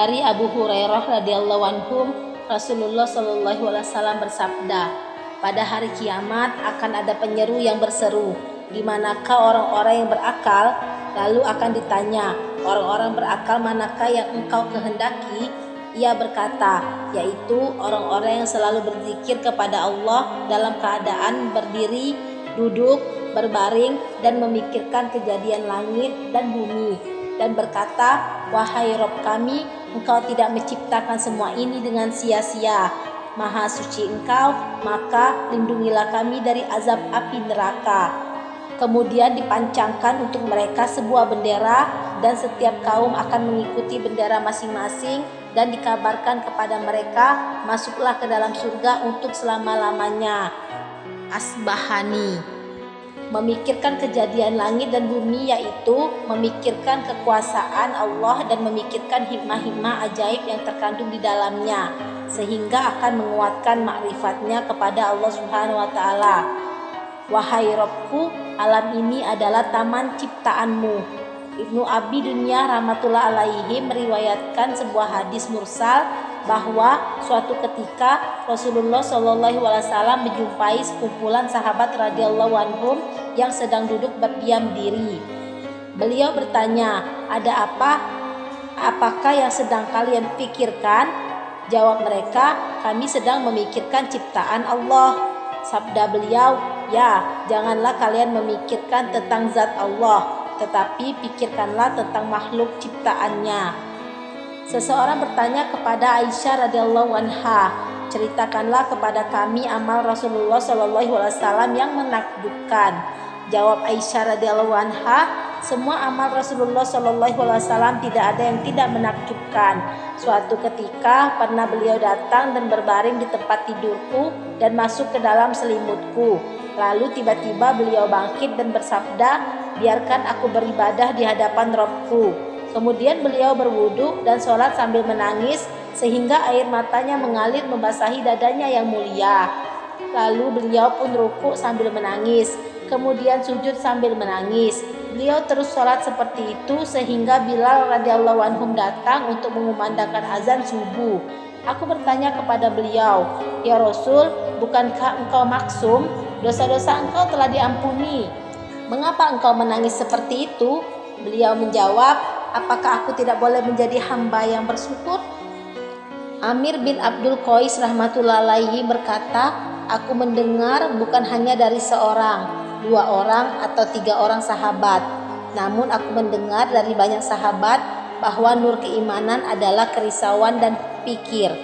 Dari Abu Hurairah radhiyallahu anhu, Rasulullah shallallahu alaihi wasallam bersabda, pada hari kiamat akan ada penyeru yang berseru, di manakah orang-orang yang berakal? Lalu akan ditanya, orang-orang berakal manakah yang engkau kehendaki? Ia berkata, yaitu orang-orang yang selalu berzikir kepada Allah dalam keadaan berdiri, duduk, berbaring, dan memikirkan kejadian langit dan bumi, dan berkata, wahai Rob kami, engkau tidak menciptakan semua ini dengan sia-sia. Maha suci engkau, maka lindungilah kami dari azab api neraka. Kemudian dipancangkan untuk mereka sebuah bendera, dan setiap kaum akan mengikuti bendera masing-masing, dan dikabarkan kepada mereka, masuklah ke dalam surga untuk selama-lamanya. Asbahani. Memikirkan kejadian langit dan bumi, yaitu memikirkan kekuasaan Allah dan memikirkan hikmah-hikmah ajaib yang terkandung di dalamnya, sehingga akan menguatkan ma'rifatnya kepada Allah Subhanahu wa Ta'ala. Wahai Robku, alam ini adalah taman ciptaanmu. Ibnu Abi Dunya rahmatullah alaihi meriwayatkan sebuah hadis mursal bahwa suatu ketika Rasulullah Shallallahu alaihi wasallam menjumpai sekumpulan sahabat radhiyallahu anhum yang sedang duduk berdiam diri. Beliau bertanya, ada apa? Apakah yang sedang kalian pikirkan? Jawab mereka, kami sedang memikirkan ciptaan Allah. Sabda beliau, ya, janganlah kalian memikirkan tentang zat Allah, tetapi pikirkanlah tentang makhluk ciptaannya. Seseorang bertanya kepada Aisyah radhiyallahu anha, ceritakanlah kepada kami amal Rasulullah Shallallahu alaihi wasallam yang menakjubkan. Jawab Aisyah radhiyallahu anha, semua amal Rasulullah Shallallahu alaihi wasallam tidak ada yang tidak menakjubkan. Suatu ketika pernah beliau datang dan berbaring di tempat tidurku dan masuk ke dalam selimutku. Lalu tiba-tiba beliau bangkit dan bersabda, biarkan aku beribadah di hadapan Robku. Kemudian beliau berwudu dan sholat sambil menangis, sehingga air matanya mengalir membasahi dadanya yang mulia. Lalu beliau pun ruku sambil menangis, kemudian sujud sambil menangis. Beliau terus sholat seperti itu sehingga Bilal radhiyallahu anhum datang untuk mengumandangkan azan subuh. Aku bertanya kepada beliau, ya Rasul, bukankah engkau maksum? Dosa-dosa engkau telah diampuni. Mengapa engkau menangis seperti itu? Beliau menjawab, apakah aku tidak boleh menjadi hamba yang bersyukur? Amir bin Abdul Qais rahmatullah alaihi berkata, aku mendengar bukan hanya dari seorang, 2 orang atau 3 orang sahabat, namun aku mendengar dari banyak sahabat bahwa nur keimanan adalah kerisauan dan pikir.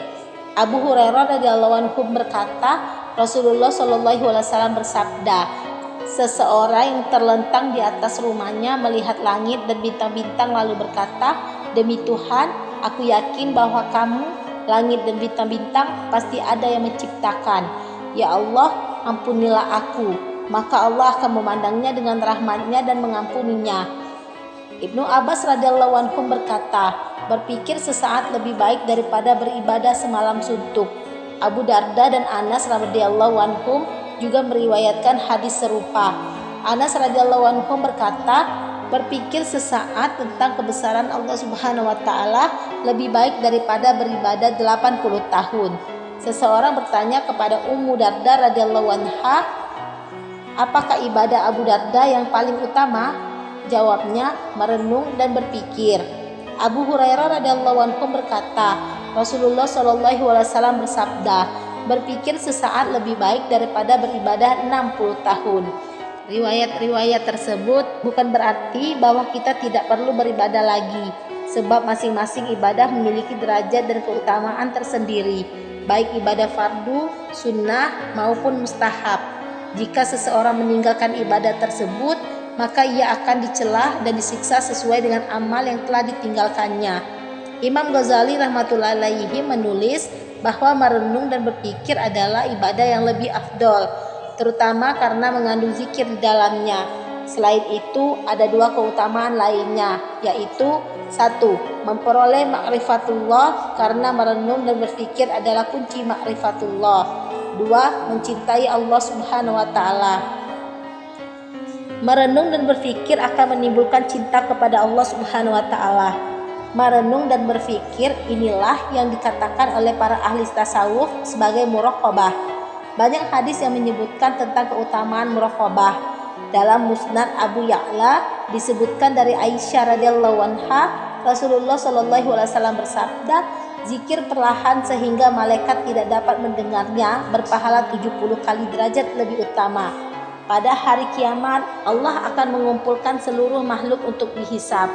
Abu Hurairah radhiyallahu anhu berkata, Rasulullah shallallahu alaihi wasallam bersabda, seseorang yang terlentang di atas rumahnya melihat langit dan bintang-bintang lalu berkata, demi Tuhan, aku yakin bahwa kamu, langit dan bintang-bintang pasti ada yang menciptakan. Ya Allah, ampunilah aku. Maka Allah akan memandangnya dengan rahmatnya dan mengampuninya. Ibnu Abbas radhiyallahu anhu berkata, berpikir sesaat lebih baik daripada beribadah semalam suntuk. Abu Darda dan Anas radhiyallahu anhum juga meriwayatkan hadis serupa. Anas radhiyallahu anhu berkata, berpikir sesaat tentang kebesaran Allah Subhanahu wa taala lebih baik daripada beribadah 80 tahun. Seseorang bertanya kepada Ummu Darda radhiyallahu anha, apakah ibadah Abu Darda yang paling utama? Jawabnya, merenung dan berpikir. Abu Hurairah radhiyallahu anhu berkata, Rasulullah shallallahu alaihi wasallam bersabda, berpikir sesaat lebih baik daripada beribadah 60 tahun. Riwayat-riwayat tersebut bukan berarti bahwa kita tidak perlu beribadah lagi, sebab masing-masing ibadah memiliki derajat dan keutamaan tersendiri, baik ibadah fardu, sunnah maupun mustahab. Jika seseorang meninggalkan ibadah tersebut, maka ia akan dicela dan disiksa sesuai dengan amal yang telah ditinggalkannya. Imam Ghazali rahmatullahi alaihi menulis bahwa merenung dan berpikir adalah ibadah yang lebih afdol, terutama karena mengandung zikir di dalamnya. Selain itu, ada 2 keutamaan lainnya, yaitu 1. Memperoleh ma'rifatullah karena merenung dan berpikir adalah kunci ma'rifatullah. 2. Mencintai Allah Subhanahu wa taala. Merenung dan berpikir akan menimbulkan cinta kepada Allah Subhanahu wa taala. Merenung dan berpikir, inilah yang dikatakan oleh para ahli tasawuf sebagai muraqabah. Banyak hadis yang menyebutkan tentang keutamaan muraqabah. Dalam Musnad Abu Ya'la disebutkan dari Aisyah radhiyallahu anha, Rasulullah shallallahu alaihi wasallam bersabda, zikir perlahan sehingga malaikat tidak dapat mendengarnya berpahala 70 kali derajat lebih utama. Pada hari kiamat, Allah akan mengumpulkan seluruh makhluk untuk dihisab,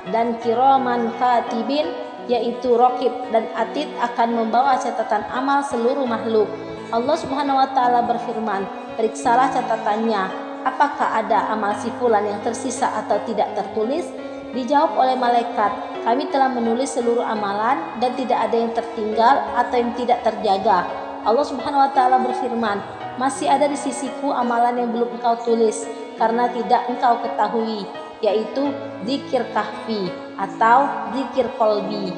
dan kiraman katibin, yaitu raqib dan atid, akan membawa catatan amal seluruh makhluk. Allah Subhanahu wa taala berfirman, periksalah catatannya, apakah ada amal si fulan yang tersisa atau tidak tertulis? Dijawab oleh malaikat, kami telah menulis seluruh amalan dan tidak ada yang tertinggal atau yang tidak terjaga. Allah Subhanahu wa taala berfirman, masih ada di sisiku amalan yang belum engkau tulis karena tidak engkau ketahui, yaitu zikir kahfi atau zikir qalbi.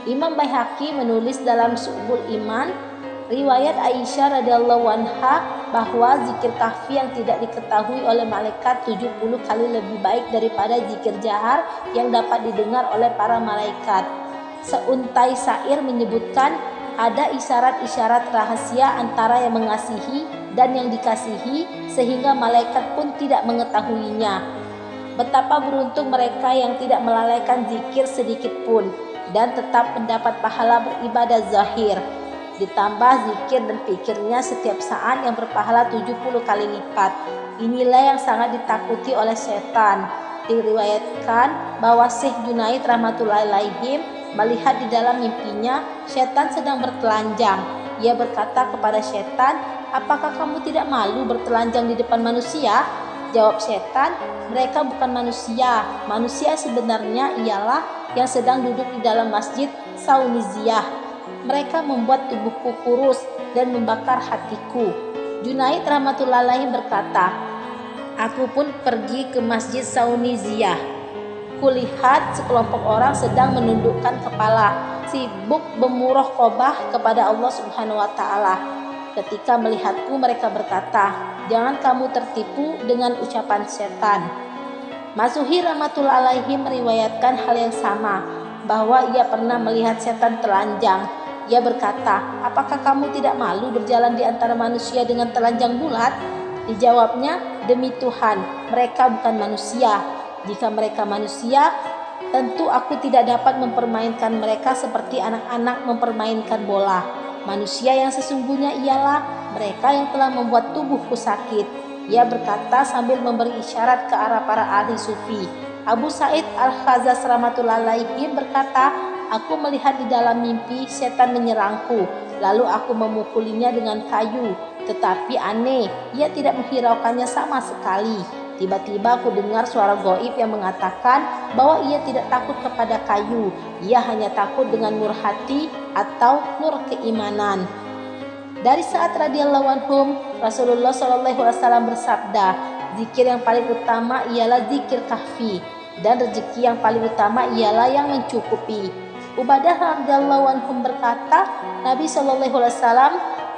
Imam Baihaqi menulis dalam Syu'bul Iman riwayat Aisyah radhiyallahu anha bahwa zikir kahfi yang tidak diketahui oleh malaikat 70 kali lebih baik daripada zikir jahar yang dapat didengar oleh para malaikat. Seuntai syair menyebutkan ada isyarat-isyarat rahasia antara yang mengasihi dan yang dikasihi sehingga malaikat pun tidak mengetahuinya. Betapa beruntung mereka yang tidak melalaikan zikir sedikit pun dan tetap mendapat pahala beribadah zahir. Ditambah zikir dan pikirnya setiap saat yang berpahala 70 kali lipat. Inilah yang sangat ditakuti oleh setan. Diriwayatkan bahwa Syekh Junaid rahmatullahi alaihim melihat di dalam mimpinya setan sedang bertelanjang. Ia berkata kepada setan, apakah kamu tidak malu bertelanjang di depan manusia? Jawab setan, mereka bukan manusia. Manusia sebenarnya ialah yang sedang duduk di dalam masjid Sauniziyah. Mereka membuat tubuhku kurus dan membakar hatiku. Junaid rahmatullahi alaihi berkata, aku pun pergi ke masjid Sauniziyah. Kulihat sekelompok orang sedang menundukkan kepala, sibuk bermuraqabah kepada Allah Subhanahu wa taala. Ketika melihatku mereka berkata, jangan kamu tertipu dengan ucapan setan. Masuhi rahmatullahi alaihi meriwayatkan hal yang sama, bahwa ia pernah melihat setan telanjang. Ia berkata, apakah kamu tidak malu berjalan di antara manusia dengan telanjang bulat? Dijawabnya, demi Tuhan, mereka bukan manusia. Jika mereka manusia, tentu aku tidak dapat mempermainkan mereka seperti anak-anak mempermainkan bola. Manusia yang sesungguhnya ialah mereka yang telah membuat tubuhku sakit. Ia berkata sambil memberi isyarat ke arah para ahli sufi. Abu Sa'id Al-Khazaz rahmatullahi alaihi berkata, aku melihat di dalam mimpi setan menyerangku, lalu aku memukulinya dengan kayu. Tetapi aneh, ia tidak menghiraukannya sama sekali. Tiba-tiba aku dengar suara gaib yang mengatakan bahwa ia tidak takut kepada kayu, ia hanya takut dengan nur hati atau nur keimanan. Dari saat radhiyallahu anhum, Rasulullah shallallahu alaihi wasallam bersabda, zikir yang paling utama ialah zikir kahfi, dan rezeki yang paling utama ialah yang mencukupi. Ubadah radhiyallahu anhum berkata, Nabi shallallahu alaihi wasallam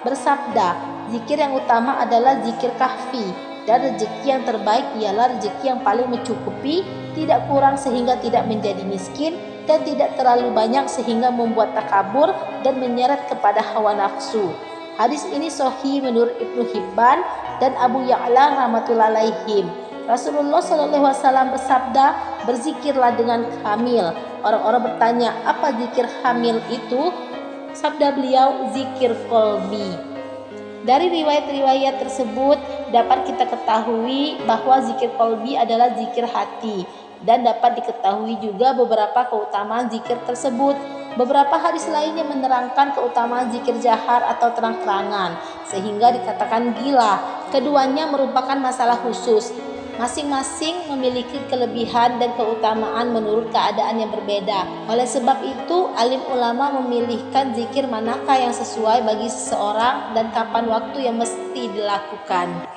bersabda, zikir yang utama adalah zikir kahfi, dan rezeki yang terbaik ialah rezeki yang paling mencukupi, tidak kurang sehingga tidak menjadi miskin, dan tidak terlalu banyak sehingga membuat takabur dan menyeret kepada hawa nafsu. Hadis ini sahih menurut Ibnu Hibban dan Abu Ya'la rahmatullahi alaihim. Rasulullah shallallahu alaihi wasallam bersabda, berzikirlah dengan hamil. Orang-orang bertanya, apa zikir hamil itu? Sabda beliau, zikir qalbi. Dari riwayat-riwayat tersebut dapat kita ketahui bahwa zikir qalbi adalah zikir hati, dan dapat diketahui juga beberapa keutamaan zikir tersebut. Beberapa hadis lainnya menerangkan keutamaan zikir jahar atau terang-terangan, sehingga dikatakan gila. Keduanya merupakan masalah khusus. Masing-masing memiliki kelebihan dan keutamaan menurut keadaan yang berbeda. Oleh sebab itu, alim ulama memilihkan zikir manakah yang sesuai bagi seseorang dan kapan waktu yang mesti dilakukan.